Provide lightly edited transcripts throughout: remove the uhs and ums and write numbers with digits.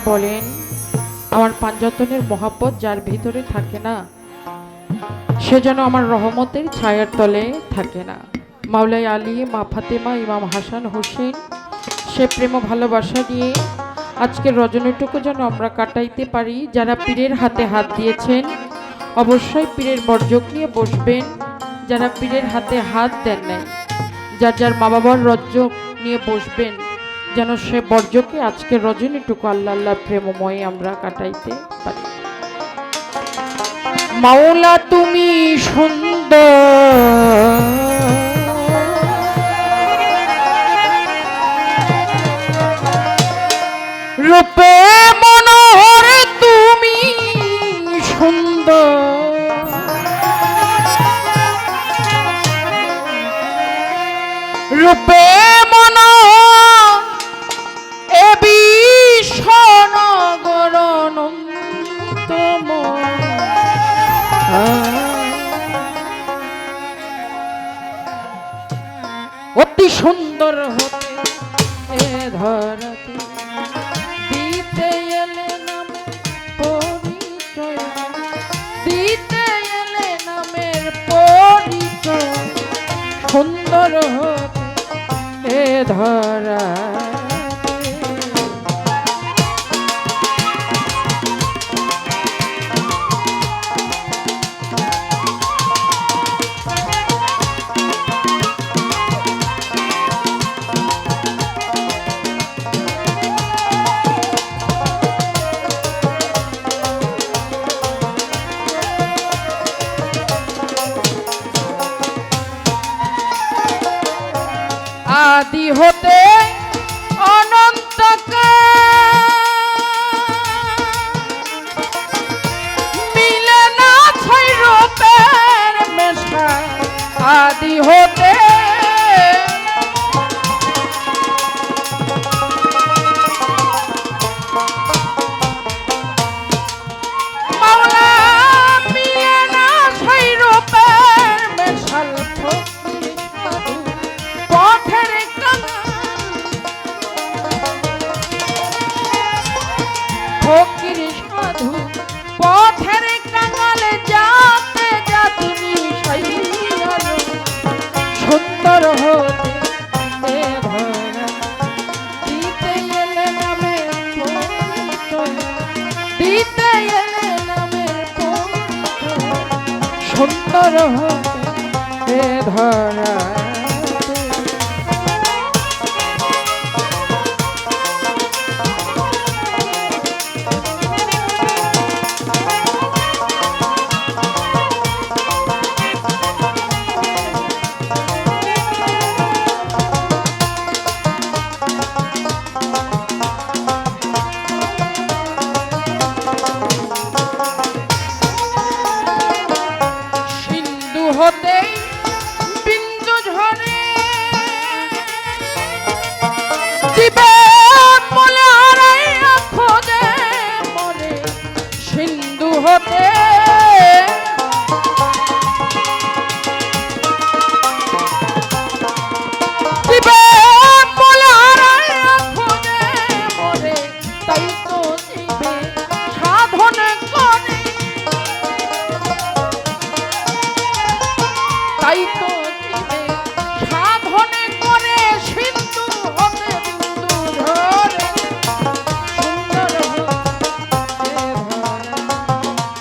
বলেন, আমার পাঞ্জাতনের মহাব্বত যার ভিতরে থাকে না, সে যেন আমার রহমতের ছায়ার তলে থাকে না। মাওলাই আলী, মা ফাতেমা, ইমাম হাসান হোসেন, সে প্রেম ভালোবাসা নিয়ে আজকের রজনীটুকু যেন আমরা কাটাইতে পারি। যারা পীরের হাতে হাত দিয়েছেন অবশ্যই পীরের বর্জক নিয়ে বসবেন। যারা পীরের হাতে হাত দেন নাই, যার যার মা বাবার রজ্জক নিয়ে বসবেন, যেন সে বর্জকে আজকের রজনীটুকু আল্লাহ আল্লাহ প্রেমময় আমরা কাটাইতে পারি। মাওলা তুমি সুন্দর, রূপে মনোহর তুমি সুন্দর, রূপে মনোহর এ বিশ্বনগর অনন্তময়। অতি সুন্দর হতে এ ধরাতে দিতে এলে নাম পরিচয়, দিতে এলে নামের পরিচয়। সুন্দর হতে এ ধরা আদি হতে অনন্তকাল মিলে না ছয় রূপের মেশা। আদি হতে মাওলা মিলে না ছয় রূপের মেশাল। পথের ফকির সাধু পথের কাঙালে যাতে যা তুমি সুন্দর হতে এ ধরা দিতে এলে নামের পরিচয়, দিতে এলে নামের পরিচয়। সুন্দর হতে এ ধরা হতে বিন্দু ঝরে জীবে মলে হারাইয়া খোঁজে মরে। সিন্ধু হতে জীবে মলে হারাইয়া খোঁজে মরে। তাই তো জীবে সাধন করে, তাই তো জীবে সাধনে করে সিন্ধু হতে বিন্দু ঝরে। সুন্দর হতে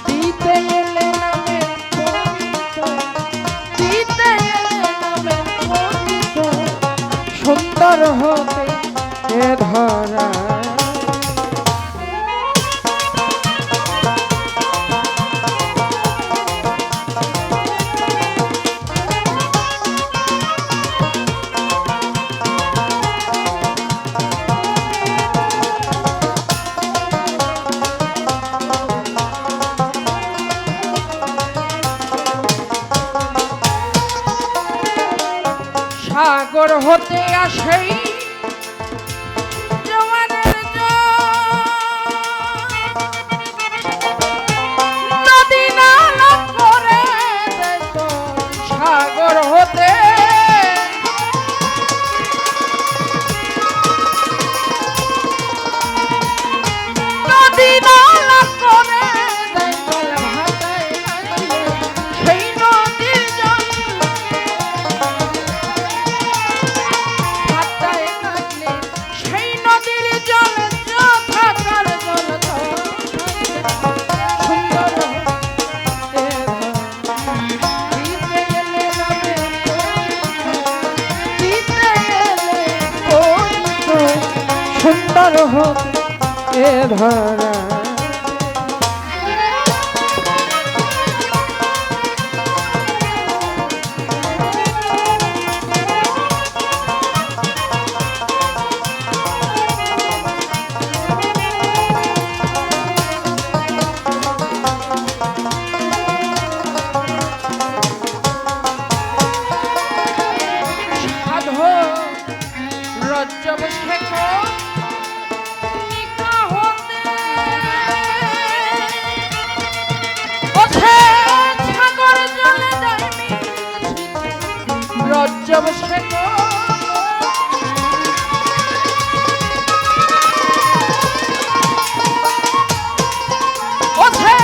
দিতে এলে নামের পরিচয়, দিতে এলে নামের পরিচয়। সুন্দর হতে এ ধরা সাগর হতে আসেই জোয়ারের নদী নালা করে সাগর হতে ধরা। রজ্জব শেখর নিকাহ হতে ওঠে সাগর জলে যাইবি রজ্জব শেখর ওঠে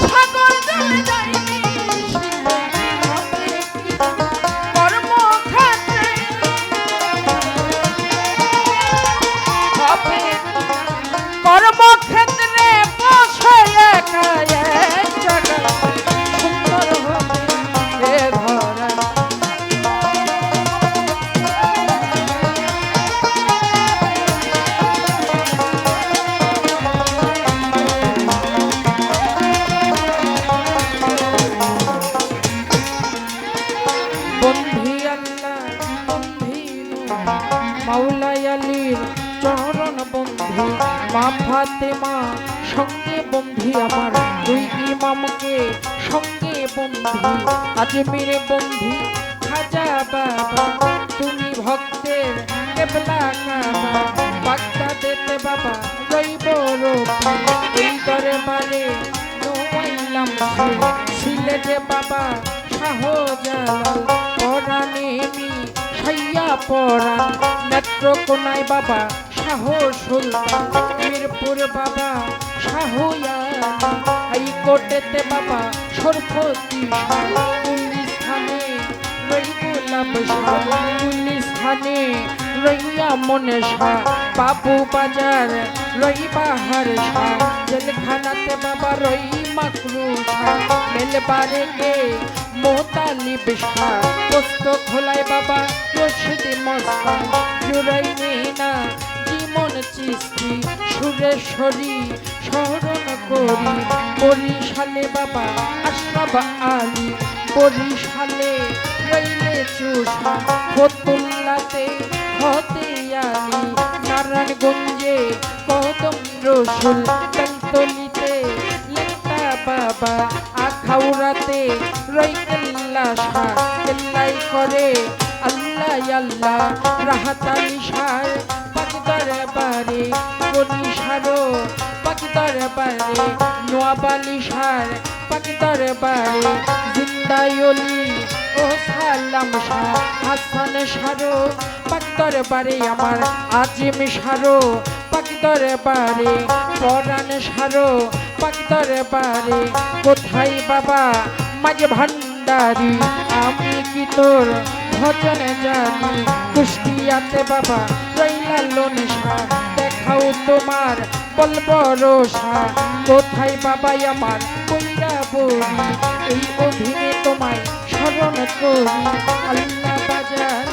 সাগর জলে যাইবি কর্মক্ষেত্রে বসে একা এক জায়গায় সুন্দর হবে ধরা। বন্ধি আল্লাহ বন্ধি মাওলাই আলীর চরণ বন্ধি মা ফাতেমা সঙ্গে বন্ধি আমার দুই ইমামকে সঙ্গে বন্ধি আজমিরে বন্ধি খাজা বাবা তুমি ভক্তের কেবলা কাবা বাগদাদেতে বাবা রইব রূপী এই দরবারে নোয়াইলাম সিলেটে বাবা শাহজালাল পরাণে মি সাইয়া পরাণ নেত্রকোনায় বাবা শাহ সুলতান মিরপুর বাবা শাহয়ানি হাইকোর্টেতে বাবা সরফতি পুলিশ থানে রই গোলাপ শাহ পুলিশ থানে রইয়া মনে শাহ বাবু বাজার রই বাহার শাহ জেলখানাতে বাবা রই মাকরু শাহ মেলবারে গে মোতালিব শাহ পোস্ত খোলায় বাবা রশিদ মস্তান জুরাই মিনা জীবন চিস্তি সুরেশ্বরী স্মরণ করি বরিশালে বাবা আশরাফ আলী বরিশালে রইলে চুষা ফতুল্লাতে হতে আলী নারায়ণগঞ্জে কদম রসুল বেন্তলিতে লেখা বাবা আখাউড়াতে রই কেল্লা শাহ কেল্লাই করে আল্লাহ আল্লাহ রাহাত আলী শাহ দরবারে বরিশারো পাক দরবারে নোয়াবালি শাহ পাক দরবারে জিন্দায়লি ও সালাম শাহ হাসান শাহরো পাক দরবারে আমার আজিম শাহরো পাক দরবারে পরাণ শাহরো পাক দরবারে কোথায় বাবা মাঝ ভান্ডারি আমি কি তোর ভজন জানি কুষ্টিয়াতে বাবা রইলা লোনসা দেখাও তোমার বলবরসা কোথায় বাবা আমার কইরা বলি এই অধীনে তোমায় স্মরণ করি আল্লাহ বাজার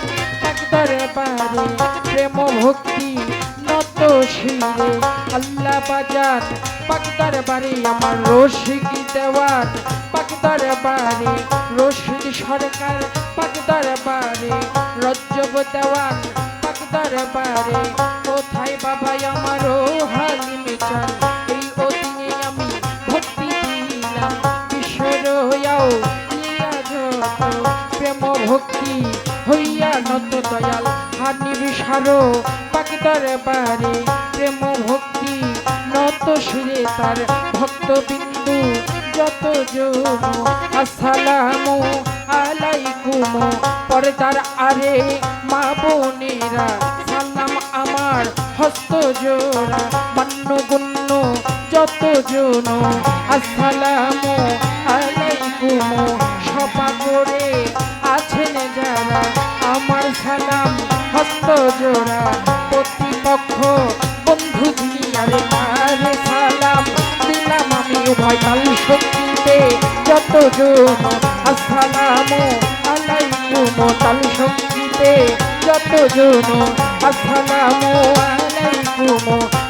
পাক দরবারে প্রেম ভক্তি নত শিরে আল্লাহ বাজার পাক দরবারে আমার রসিক দেওয়ার পাক দরবারে রশিদ সরকার পাক দরবারে রজ্জব দেওয়ান পাক দরবারে কোথায় বাবা আমারও হালিম চান এই অধীনে আমি ভক্তি দিলাম কিশোরয়াও লিয়া যত প্রেম ভক্তি হইয়া নত দয়াল হানিব সারো পাক দরবারে প্রেম ভক্তি নত শিরে তার ভক্তবিন্দু যত জন আসসালামু আলাইকুম পর্দার আরে মা বোনেরা সালাম আমার হস্ত জোড়া মান্য গুণ্য যত জন আসসালামু আলাইকুম সপা করে আছেন যারা আমার সালাম হস্ত জোড়া প্রতিপক্ষ বন্ধু দিয়ারে মারে সালাম দিলাম আমি উভয় কাল শক্তিতে যত জন আসসালামু আলাইকুম কাল শক্তিতে যত জন আসসালামু আলাইকুম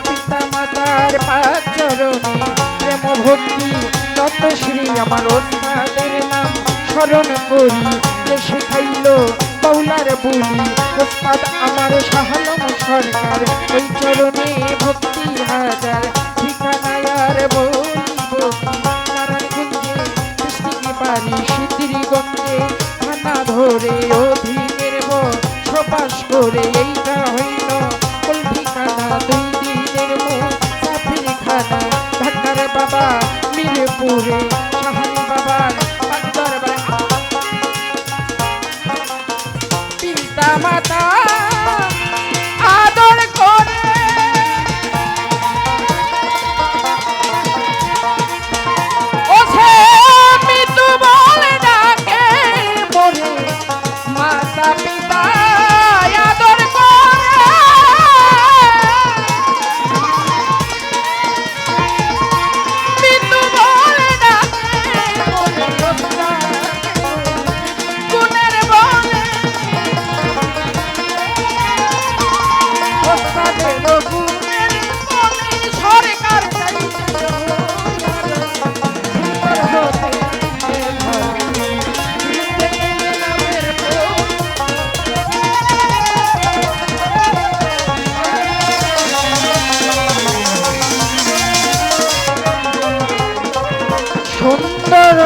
পিতা মাতা তার পাঁচ চরণে প্রেম ভক্তি তত শ্রী আমার ওস্তাদের নাম স্মরণ করি যে শিখাইল বাউলার বুলি ওস্তাদ আমার শাহালম সরকার ওই চরণে ভক্তি হাজার ঠিকানায় আর বলিব নারায়ণগঞ্জে কৃষ্ণিকে বাড়ি সিদ্ধিরগঞ্জে থানা ধরে অধীনের বসবাস করে এইটা হইল কোন ঠিকানা 2 দিনের মুসাফির খানা ঢাকার বাবা মিরপুরে শাহালি বাবার দরবারে পিতা মাতা আদর করে ওছে মৃত্যু বলে ডাকে মরে মাতা পিতা আদর করে মৃত্যু বলে ডাকে মরে গুণের বলে ওস্তাদের গুণের বলে সরকার চাইছে সুন্দর